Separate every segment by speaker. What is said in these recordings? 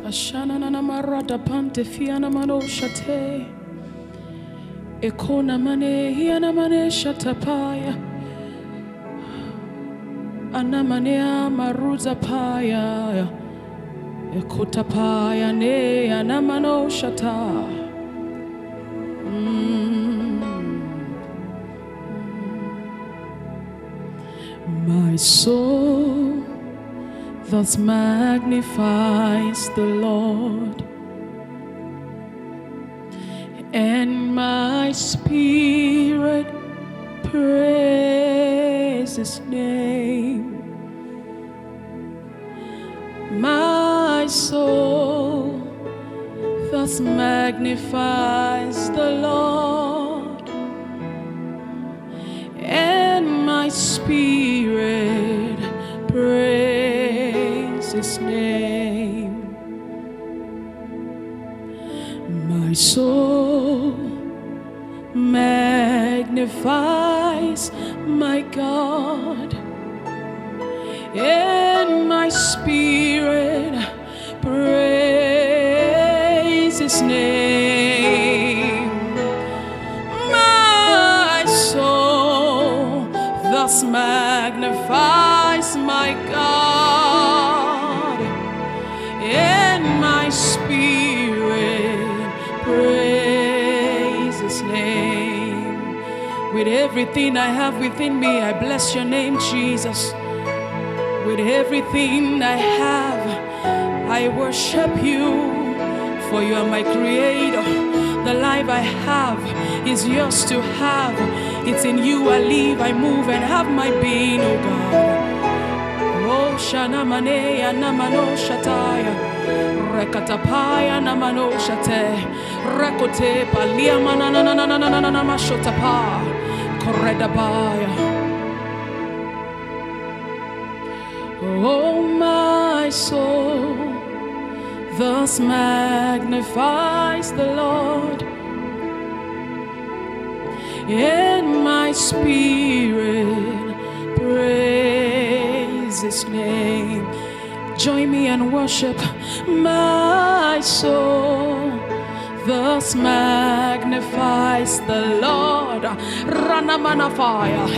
Speaker 1: Ashana na marada pante fiana mano shate. Ekona mane hiana mane shatapaya. Anamanea maruza paya. Ekota paya ne anamano shata. My soul thus magnifies the Lord, and my spirit praise His name. My soul thus magnifies the Lord, and my spirit praise His name. My soul magnifies my God, and my spirit praise His name. My soul thus magnifies my God, and my spirit praise His name. With everything I have within me, I bless your name, Jesus. With everything I have, I worship you, for you are my creator. The life I have is yours to have. It's in you I live, I move, and have my being, oh God. Oh, Shana Manea Namano Shataya, Rekatapaya Namano Shate, Rekote Palia Manana Shotapa, Koredabaya. Oh, my soul thus magnifies the Lord, and my spirit praise His name. Join me and worship. My soul thus magnifies the Lord, Ranamanafaya,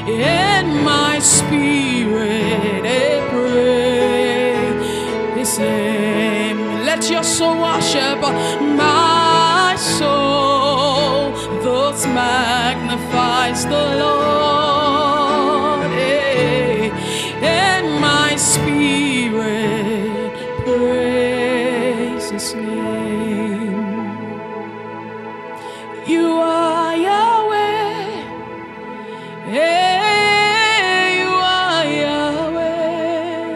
Speaker 1: and my spirit praise His name. Let your soul worship. My soul thus magnifies the Lord, and my spirit praise His name. You are Yahweh, you are Yahweh.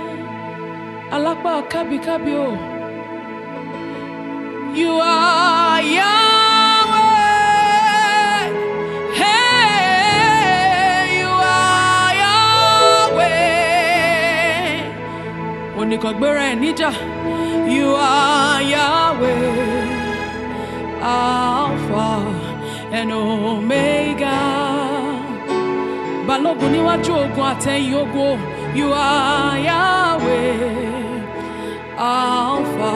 Speaker 1: Alakba kabi kabio. You are Yahweh, you are Yahweh. Onikogbera enija. You are Yahweh, Alpha and Omega. Balogun níwájú ogun àtẹ̀yìn ogun. You are Yahweh, Alpha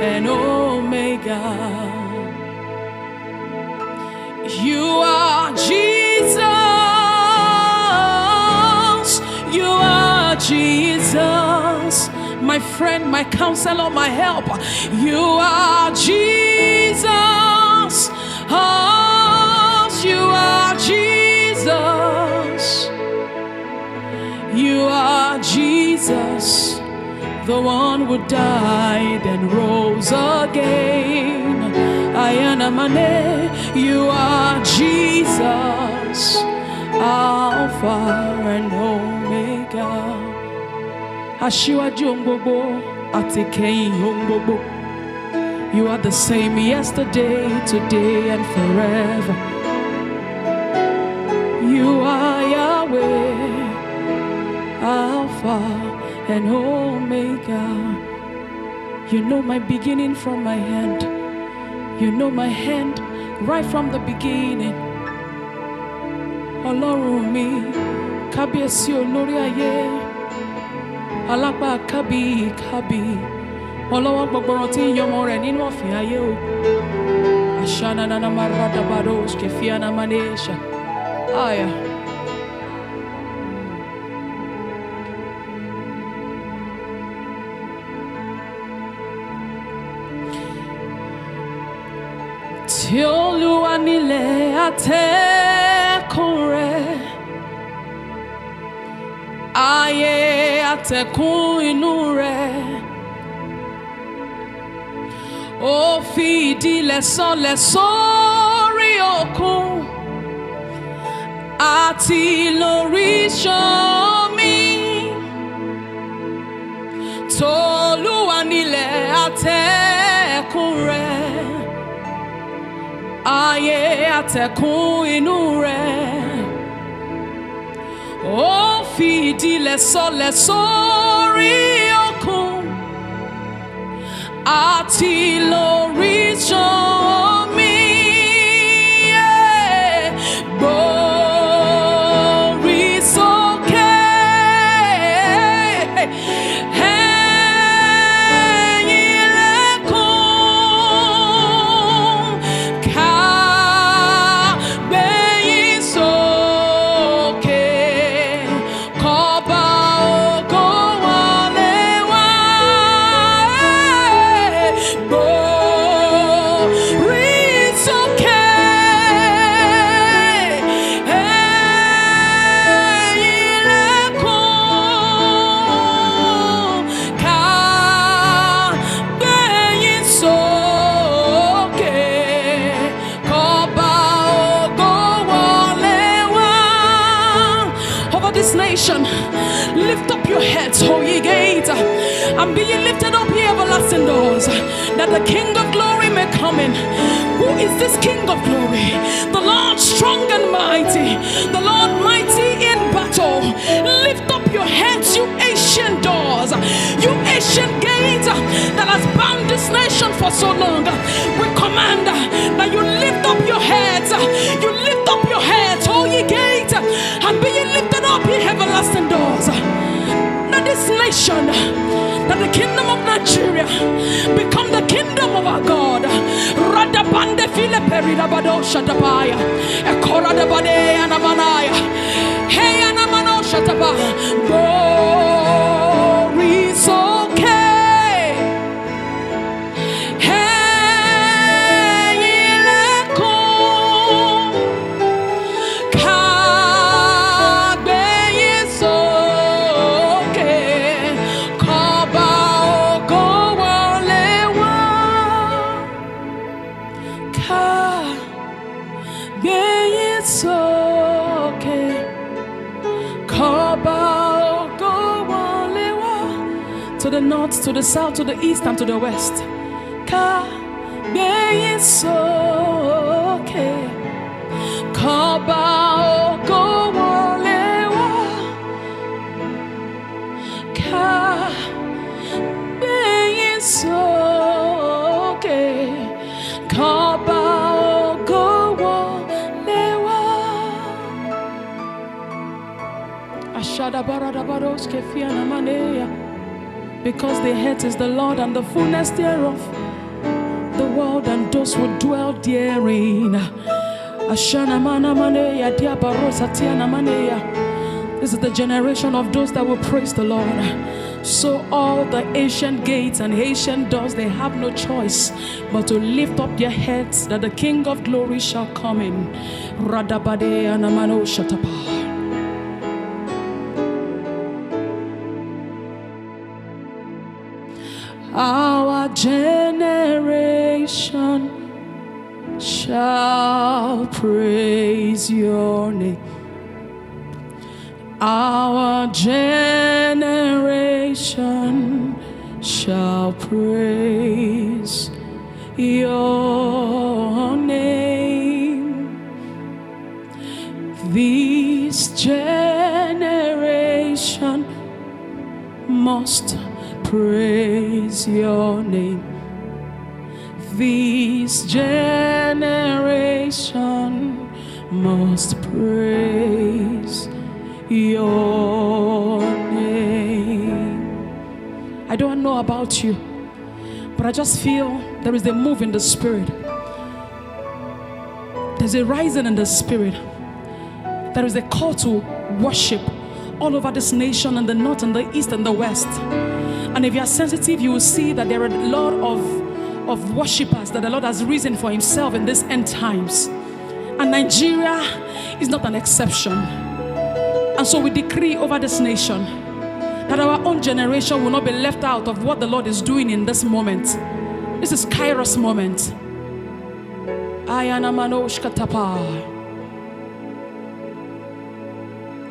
Speaker 1: and Omega. You are Jesus. You are Jesus, my friend, my counselor, my helper. You are Jesus. Oh, you are Jesus. You are Jesus, the one who died and rose again. Ayana Mane, you are Jesus, Alpha and Omega. Ashiwaju ohun gbogbo, àtìkẹ́yìn ohun gbogbo. You are the same yesterday, today, and forever. You are Yahweh, Alpha and Omega. You know my beginning from my end. You know my hand right from the beginning. Ọlọ́run mi, kábíyèsí olórí ayé. Alágbà kábí kábí, Ọlọ́wọ́ gbọgbọrọ tí ń yọmọ rẹ̀ nínú ọ̀fìn ayé o. Ashana na marada baros kefiana manesha. Aya. Tí Olúwa nílẹ̀ atẹ́kùn rẹ̀, ayé atẹ́kùn inú rẹ̀, ó fi ìdílẹ̀ sọlẹ̀ sórí òkun àti lórí iṣan omi. T'Olúwa nílẹ̀ atẹ́kùn rẹ̀, ayé atẹ́kùn inú rẹ̀, ó fi ìdílẹ̀ sọlẹ̀ sórí òkun àti lórí iṣan omi. Gbórí sókè, ẹ̀yin ilẹ̀kùn, ká gbé yín sókè, kọ́ba ògo wọlé wá. Gbórí sókè, ẹ̀yin ilẹ̀kùn, ká gbé yín sókè, kọ́ba ògo wọlé wá. Over this nation, lift up your heads, O ye gates, and be ye lifted up, ye everlasting doors, that the King of glory may come in. Who is this King of glory? The Lord strong and mighty, the Lord mighty in battle. Lift up your heads, you ancient doors, you ancient gates that has bound this nation for so long. We command that you lift up your heads, you lift up your heads, O ye gates, and be ye lifted up, ye everlasting doors. That this nation, that the kingdom of Nigeria become the kingdom of our God. Radabande file perida bado shatabaya, ekora de bade anamanaya, hey anamano shataba. Glory okay, hey ilẹ̀kùn, ká gbé yín sókè, kọ́ba ògo wọlé wá. Ká gbé yín sókè, kọ́ba ògo wọlé wá. To the north, to the south, to the east, and to the west. Ká gbé yín sókè, kọ́ba ògo wọlé wá. Ká gbé yín sókè, kọ́ba ògo wọlé wá. Ashadabaradabaros kefiana maneya. Because the earth is the Lord and the fullness thereof, the world and those who dwell therein. Ashana mana maneya diabarosa tiana maneya. This is the generation of those that will praise the Lord. So all the ancient gates and ancient doors, they have no choice but to lift up their heads, that the King of glory shall come in. Radabade anamano shatapa. Our generation shall praise your name. Our generation shall praise your name. This generation must praise your name. This generation must praise your name. I don't know about you, But I just feel there is a move in the spirit. There's a rising in the spirit. There is a call to worship all over this nation, in the north and the east and the west. And if you are sensitive, you will see that there are a lot of worshippers that the Lord has risen for himself in these end times. And Nigeria is not an exception. And so we decree over this nation that our own generation will not be left out of what the Lord is doing in this moment. This is Kairos moment. Ayana Manoshka Tapa.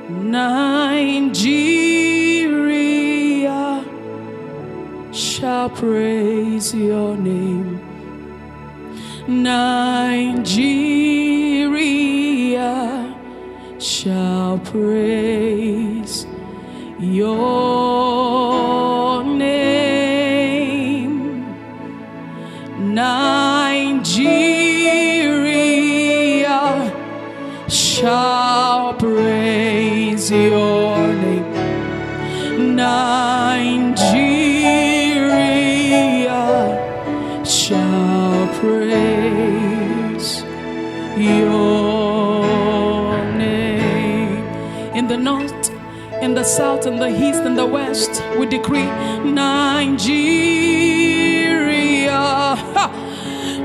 Speaker 1: Nigeria shall praise your name. Nigeria shall praise your name. Nigeria shall praise your name. Nigeria shall praise your name. In the north, in the south, in the east, in the west, we decree Nigeria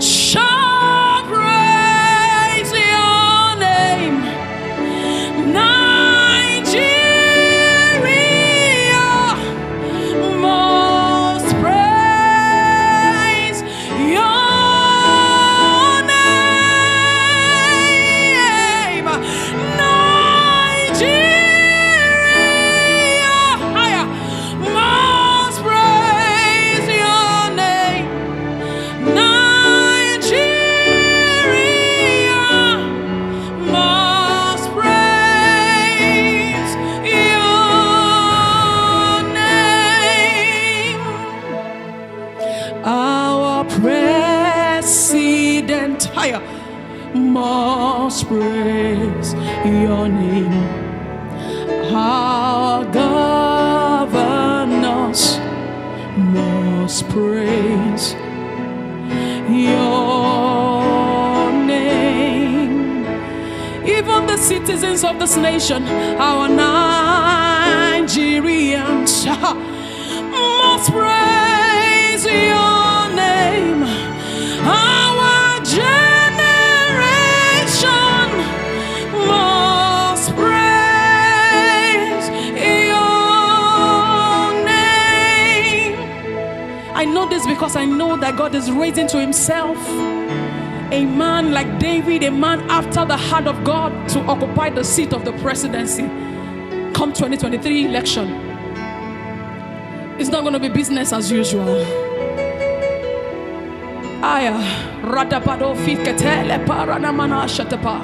Speaker 1: shall praise your name. Nigeria must praise your name. Nigeria must praise your name. Nigeria must praise your name. Our president must praise your name. Our governors must praise your name. Even the citizens of this nation, our Nigerians, must praise your name. Our generation must praise your name. I know this because I know that God is raising to himself a man like David, a man after the heart of God, to occupy the seat of the presidency come 2023 election. It's not going to be business as usual. Aya radapado fiketele parana manasha tapa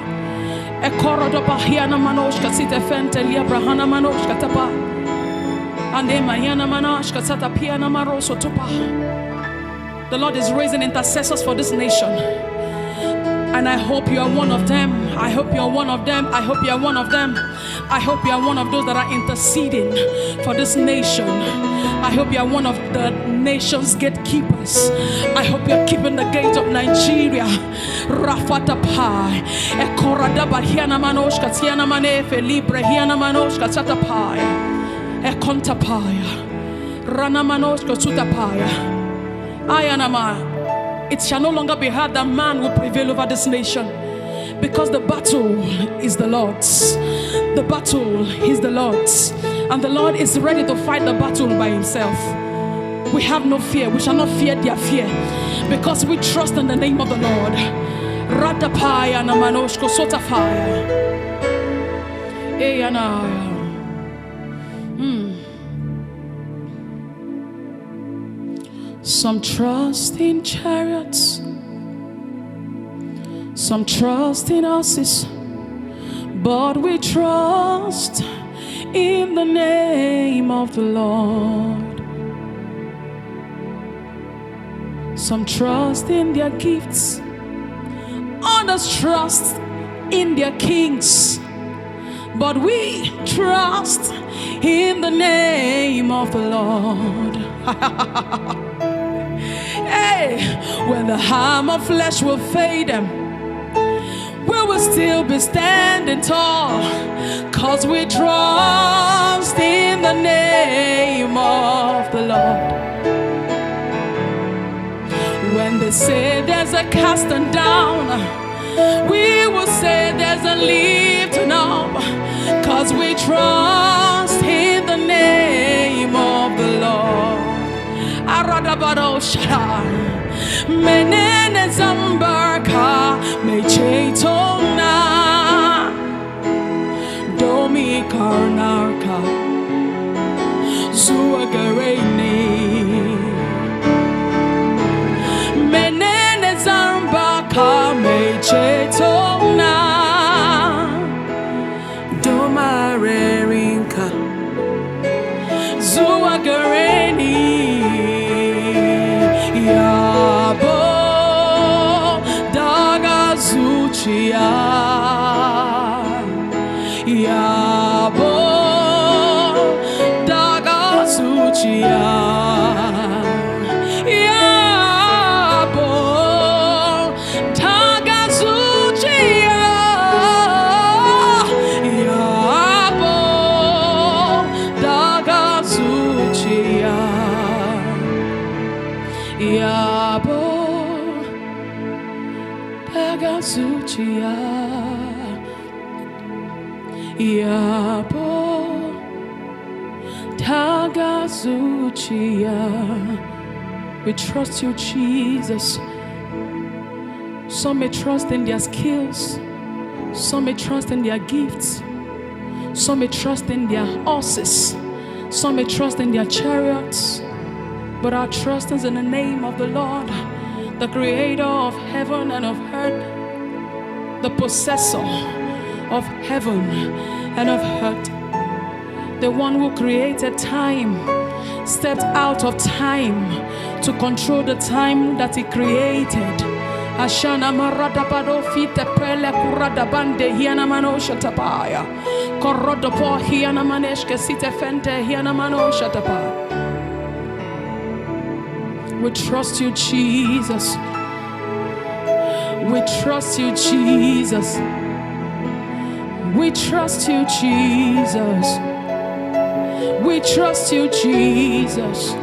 Speaker 1: ekorodo pahiana manoshka site fente liabrahana manoshka tapa ande mayana manashka sata piana maroso tupa. The Lord is raising intercessors for this nation, and I hope you are one of them. I hope you are one of them. I hope you are one of them. I hope you are one of those that are interceding for this nation. I hope you are one of the nation's gatekeepers. I hope you are keeping the gates of Nigeria. Rafata pai, ekorada bahiana manoshka tiana manefe libre hiana manoshka tatapaya, ekontapaya, rana manoshka tutapaya. Ayanama. It shall no longer be heard that man will prevail over this nation, because the battle is the Lord's. The battle is the Lord's, and the Lord is ready to fight the battle by himself. We have no fear. We shall not fear their fear, because we trust in the name of the Lord. Radapaya na manoshko sotafaya. Eyanaya. Some trust in chariots, some trust in horses, but we trust in the name of the Lord. Some trust in their gifts, others trust in their kings, but we trust in the name of the Lord. Hey, when the harm of flesh will fade, we will still be standing tall, 'cause we trust in the name of the Lord. When they say there's a casting down, we will say there's a lifting up, 'cause we trust in the name of the Lord. Menene zambarka mechetona domi karnarka zuagareni menene zambarka mechetona domarerinka zuagareni yabo daga zuchia yabo daga zuchia yabo daga zuchia yabo daga zuchia yabo daga zuchia yabo daga zuchia. We trust you, Jesus. Some may trust in their skills, some may trust in their gifts, some may trust in their horses, some may trust in their chariots. But our trust is in the name of the Lord, the creator of heaven and of earth, the possessor of heaven and of earth, the one who created time, stepped out of time to control the time that he created. Ashana maradabado fite pele kuradabande hiana manosha tapaya. Korodopo hiana maneshke site fente hiana manosha tapaya. We trust you, Jesus. We trust you, Jesus. We trust you, Jesus. We trust you, Jesus.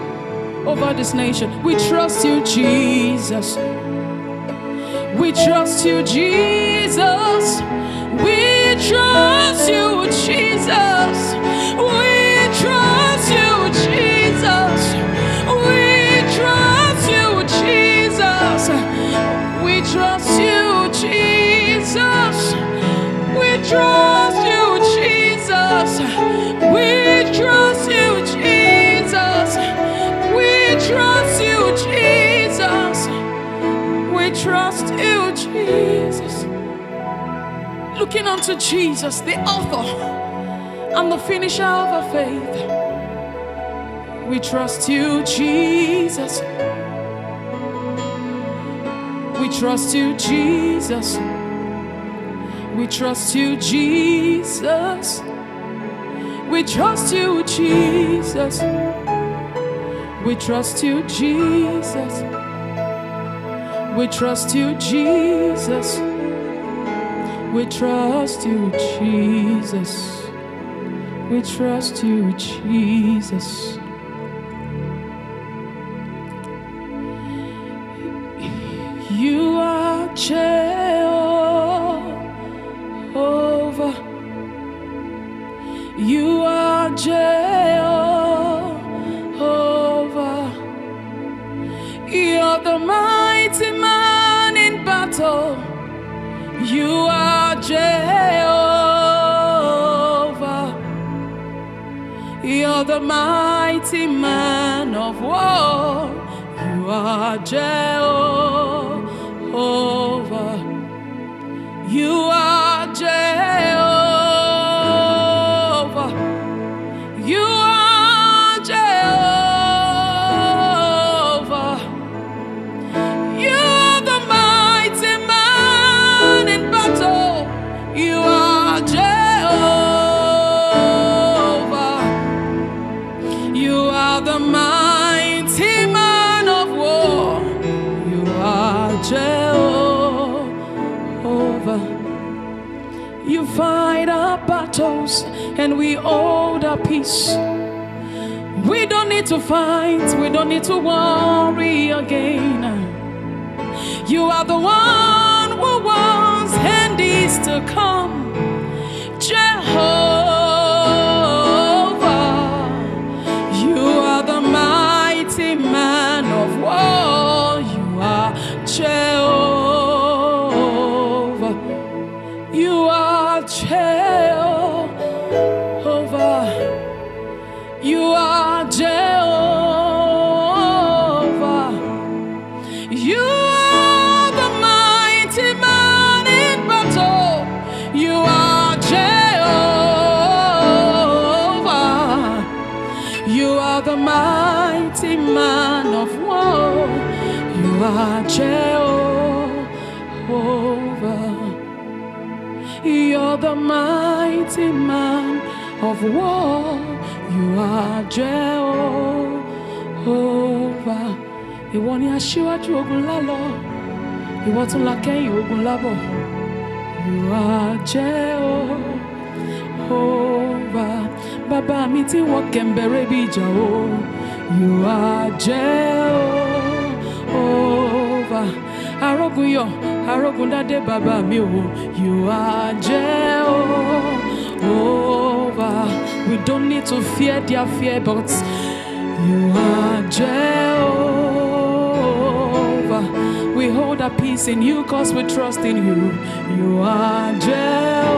Speaker 1: Over this nation, we trust you, Jesus. We trust you, Jesus. We trust you, Jesus. We trust you, Jesus. We trust you, Jesus. We trust you, Jesus. We trust you, Jesus. We trust you, Jesus. We trust you, Jesus. We trust you, Jesus. Looking unto Jesus, the author and the finisher of our faith. We trust you, Jesus. We trust you, Jesus. We trust you, Jesus. We trust you, Jesus. We trust you, Jesus. We trust you, Jesus. We trust you, Jesus. We trust you, Jesus. You are Jehovah. You are Jehovah. You're the mighty man in battle. You are Jehovah. You're the mighty man of war. You are Jehovah. You are Jehovah. You are Jehovah. You're the mighty man in battle. You are Jehovah. You are the mighty man of war. close and we hold our peace. We don't need to fight, we don't need to worry again. You are the one who was and is to come, Jehovah. You are the mighty man of war. You are Jehovah. You are Jehovah. You are Jehovah. You are the mighty man in battle. You are Jehovah. You are the mighty man of war. You are Jehovah. You're the mighty man of war. You are Jehovah. Ìwọ ni aṣíwájú ogun lálọ, ìwọ tún la kẹ́yìn ogun lábọ̀. You are Jehovah. Bàbá mi tí wọ́n kẹ̀mbẹ̀rẹ̀ bí ìjà o. You are Jehovah. Arógun yọ̀, arógun dádé bàbá mi o. You are Jehovah. We don't need to fear their fear, but you are Jehovah. We hold our peace in you because we trust in you. You are Jehovah.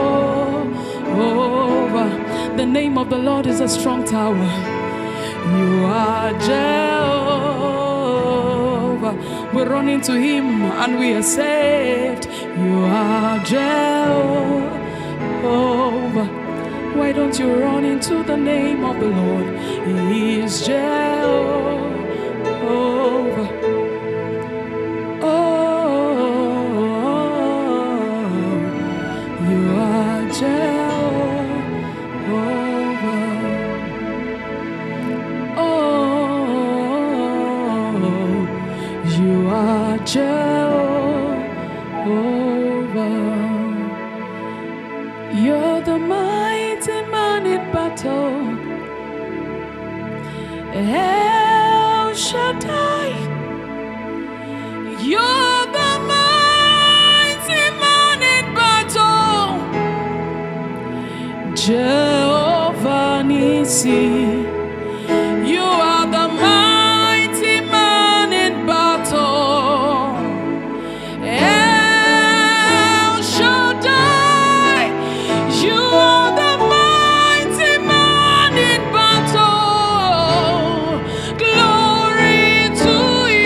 Speaker 1: The name of the Lord is a strong tower. You are Jehovah. We run into him and we are saved. You are Jehovah. Why don't you run into the name of the Lord? He is Jehovah. Oh, you are Jehovah. Oh, you are Jehovah. You're the mighty man in battle. El Shaddai. You're the mighty man in battle. Jehovah Nissi. You are the mighty man in battle. El Shaddai. You are the mighty man in battle. Glory to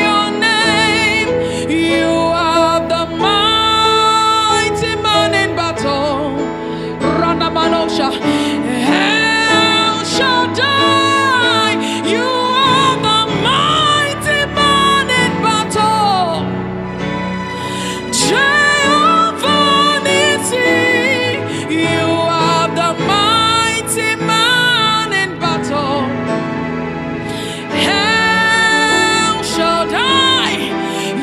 Speaker 1: your name. You are the mighty man in battle. Ranamanosha. El Shaddai. You are the mighty man in battle. Jehovah Nissi. You are the mighty man in battle. El Shaddai.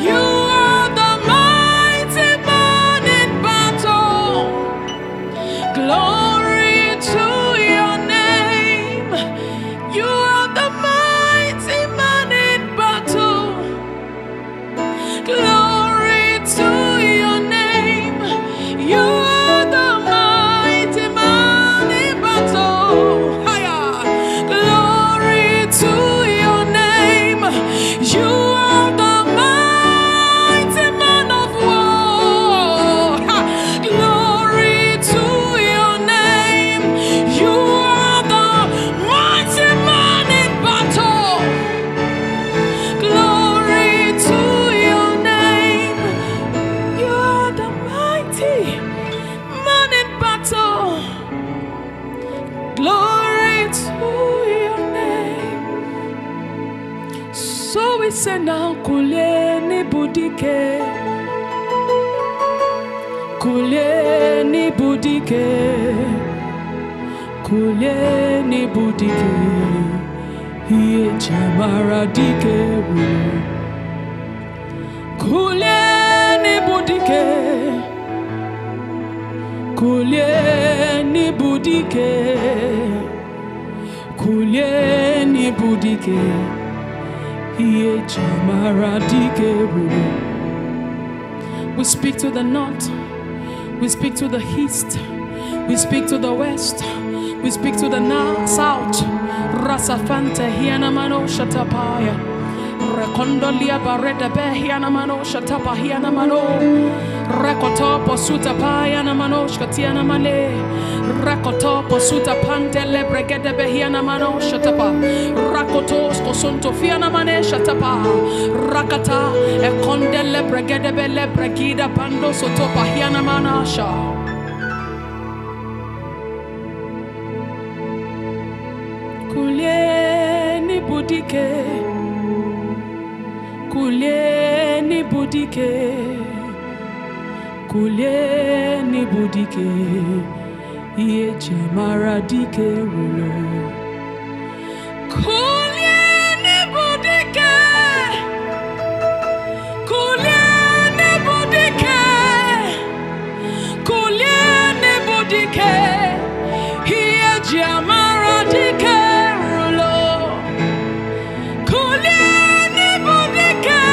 Speaker 1: You are the mighty man in battle. Glory to your name. You are the mighty man in battle. Glory to your name. You are the mighty man in battle. Hiya. Glory to your name. You are the mighty man of war. Ha. Glory to your name. You are the mighty man in battle. Glory to your name. You are the mighty man in battle. Glory to your name. So we say now, Kuleni Budike. Kuleni Budike. Kuleni Budike. Hiye Chamara Dike. Kuleni Budike. Kulieni budike, kulieni budike, iye jamara dike. We speak to the north, we speak to the east, we speak to the west, we speak to the south. Rasafante hiana mano shatapaya, rekondolia bareda be hiana mano shatapa hiana mano. Rakotopo suta paya na manosh katiana male. Rakotopo suta pantele bregede behiana mano shatapa. Rakotos kosonto fiana mane shatapa. Rakata e kondele bregede bele bregida pando sotopa hiana manasha. Kulieni budike, kulieni budike. Kulieni budike, iye jamara dike rulo. Kulieni budike, kulieni budike, kulieni budike, iye jamara dike rulo. Kulieni budike.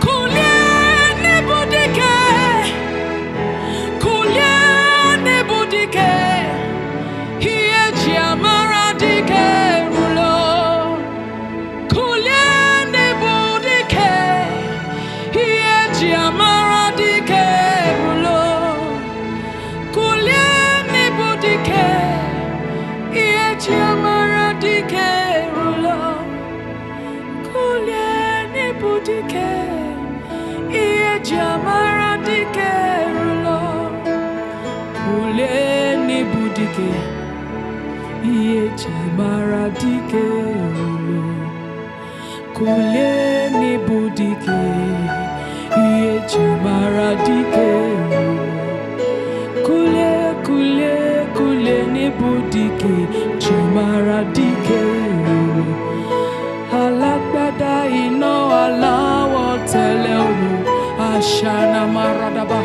Speaker 1: Kulieni budike, iye jamara dike rulo. Kulieni budike, iye jamara dike rulo. Kulieni budike, jamara dike rulo. Alagbada ino alawo tele oru, ashana maradaba.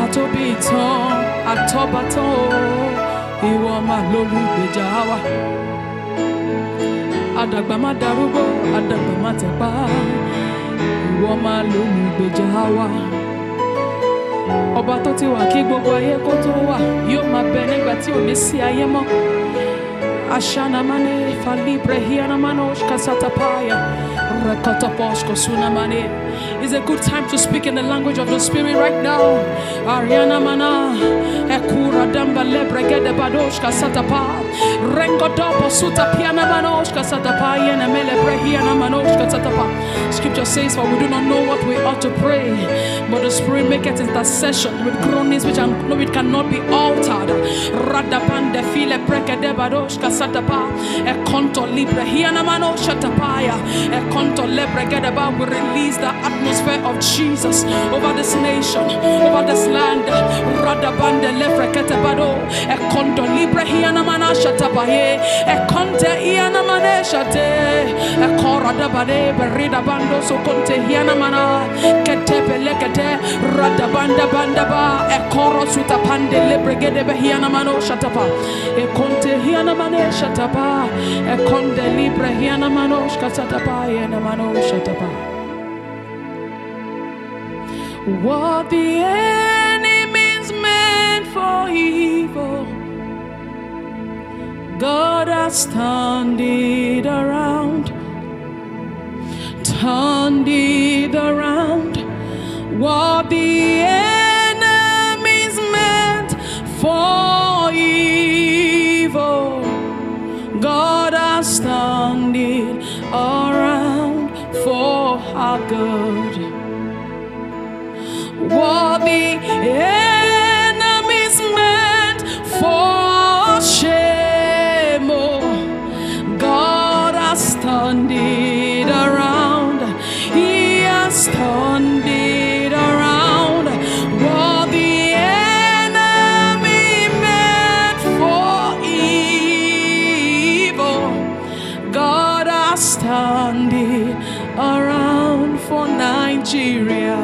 Speaker 1: Atobi ton, atobaton, iwo ma lolubeja wa. Adagba ma darúgbó, adagba ma tepa, iwo ma lolubeja wa. Ọba tó ti wà kí gbogbo ayé kó tó wà, yóò máa bẹ nígbà tí ò ní sí ayé mọ́. Ashana mane falibre hiana manosh kasatapaya. It's a good time to speak in the language of the Spirit right now. Ariana mana ekura damba lebregede badosh kasatapa. Rengo dopo suta piana manosh kasatapa yena melebre hiana manosh kasatapa. Scripture says, for we do not know what we ought to pray, but the Spirit maketh intercession with groanings which cannot be altered. Radapande file bregede badosh kasatapa. E conto libre hiana manosh katapaya. E conto lebregede ba. We release the atmosphere of Jesus over this nation, over this land. Radabande lefrekete bado. E conto libre hiana manasha tapaye. E conte hiana manesha te. E corada bade berida bando so conte hiana mana. Kete pelekete radabanda banda ba. E coro suta pande lebregede be hiana manosha tapa. E conte hiana manesha tapa. E conte libre hiana manoshka satapa hiana manosha tapa. What the enemy's meant for evil, God has turned it around, turned it around. What the enemy's meant for evil, God has turned it around for our good. What the enemy's meant for shame, oh, God has turned it around. He has turned it around. What the enemy meant for evil, God has turned it around for Nigeria.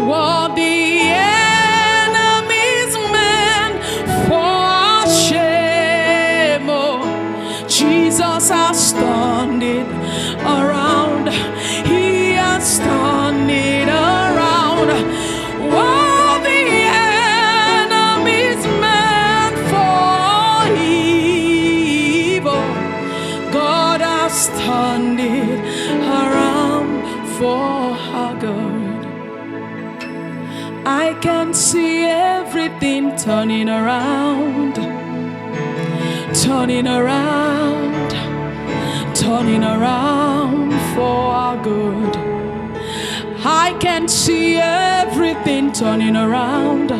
Speaker 1: what the enemies meant for shame. Oh, Jesus has turned it around. He has turned it around. What the enemies meant for evil, God has turned it around for our good. I can see everything turning around, turning around, turning around for our good. I can see everything turning around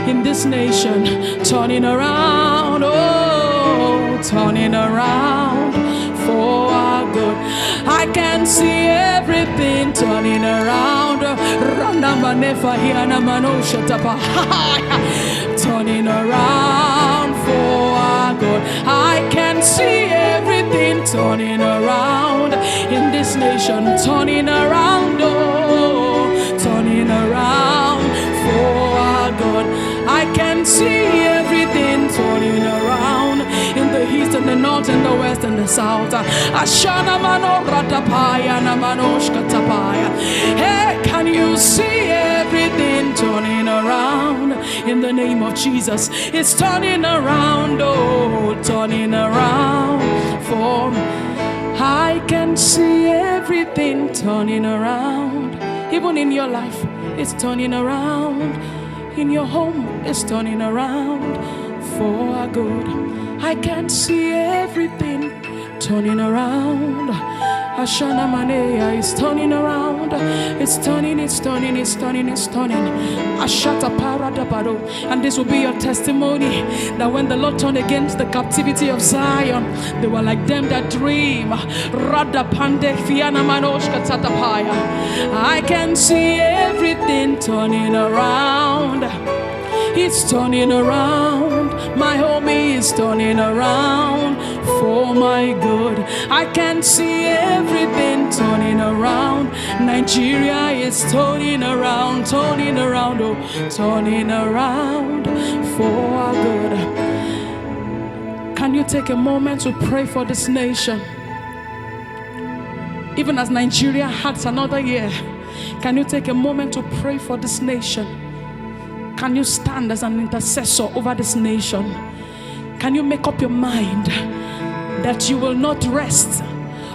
Speaker 1: in this nation, turning around, oh, turning around for our good. I can see everything turning around, turning around for our good. I can see everything turning around in this nation, turning around, oh, turning around for our good. I can see everything turning around in the east and the north and the west and the south. Ashana mano ratapaya namanoshka tapaya. Hey, can you see everything turning around in the name of Jesus? It's turning around, oh, turning around for me. I can see everything turning around. Even in your life, it's turning around. In your home, it's turning around for our good. I can see everything turning around. Ashana Manea is turning around. It's turning, it's turning, it's turning, it's turning. Ashata Paradabado. And this will be your testimony that when the Lord turned against the captivity of Zion, they were like them that dream. Rada Pande Fiana Manoshka Tatapaya. I can see everything turning around. It's turning around. My home is turning around for my good. I can see everything turning around. Nigeria is turning around, oh, turning around for our good. Can you take a moment to pray for this nation? Even as Nigeria has another year, can you take a moment to pray for this nation? Can you stand as an intercessor over this nation? Can you make up your mind that you will not rest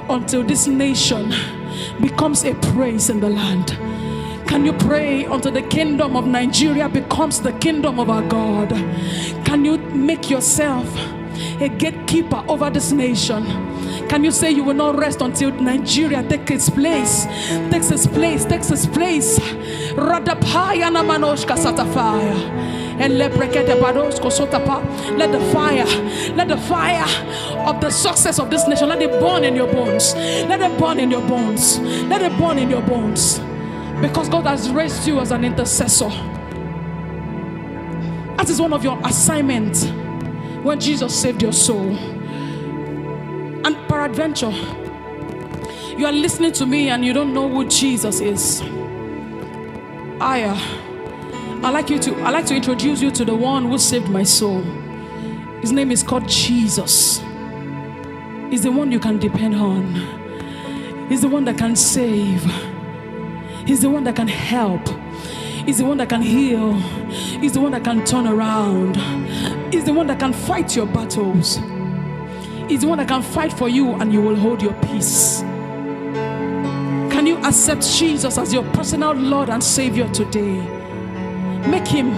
Speaker 1: until this nation becomes a praise in the land? Can you pray until the kingdom of Nigeria becomes the kingdom of our God? Can you make yourself a gatekeeper over this nation? Can you say you will not rest until Nigeria takes its place? Takes its place. Radapaya na manoshka satafaya. And let the fire of the success of this nation, let it burn in your bones. Let it burn in your bones. Let it burn in your bones. Because God has raised you as an intercessor. That is one of your assignments when Jesus saved your soul. And peradventure, you are listening to me and you don't know who Jesus is. I'd like to introduce you to the one who saved my soul. His name is called Jesus. He's the one you can depend on. He's the one that can save. He's the one that can help. He's the one that can heal. He's the one that can turn around. He's the one that can fight your battles. He's the one that can fight for you and you will hold your peace. Can you accept Jesus as your personal Lord and Savior today? Make him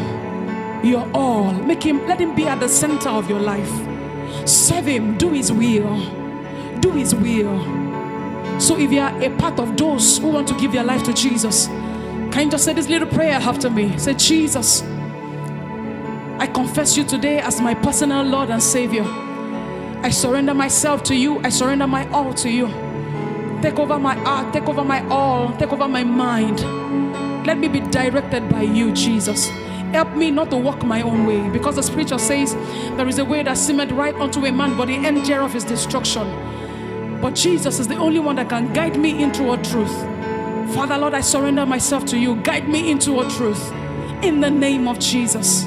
Speaker 1: your all. Let him be at the center of your life. Serve him. Do his will. Do his will. So if you are a part of those who want to give their life to Jesus, can you just say this little prayer after me? Say, Jesus, I confess you today as my personal Lord and Savior. I surrender myself to you. I surrender my all to you. Take over my heart. Take over my all. Take over my mind. Let me be directed by you, Jesus. Help me not to walk my own way, because the scripture says there is a way that seemeth right unto a man, but the end thereof is destruction. But Jesus is the only one that can guide me into all truth. Father, Lord, I surrender myself to you. Guide me into all truth. In the name of Jesus.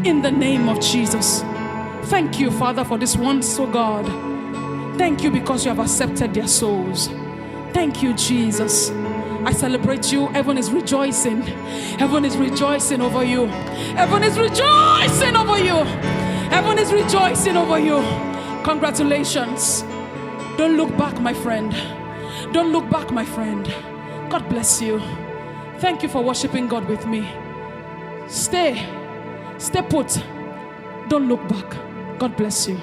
Speaker 1: In the name of Jesus. Thank you, Father, for this once, oh God. Thank you because you have accepted their souls. Thank you, Jesus. I celebrate you. Heaven is rejoicing. Heaven is rejoicing over you. Heaven is rejoicing over you. Heaven is rejoicing over you. Congratulations. Don't look back, my friend. Don't look back, my friend. God bless you. Thank you for worshiping God with me. Stay put. Don't look back. God bless you.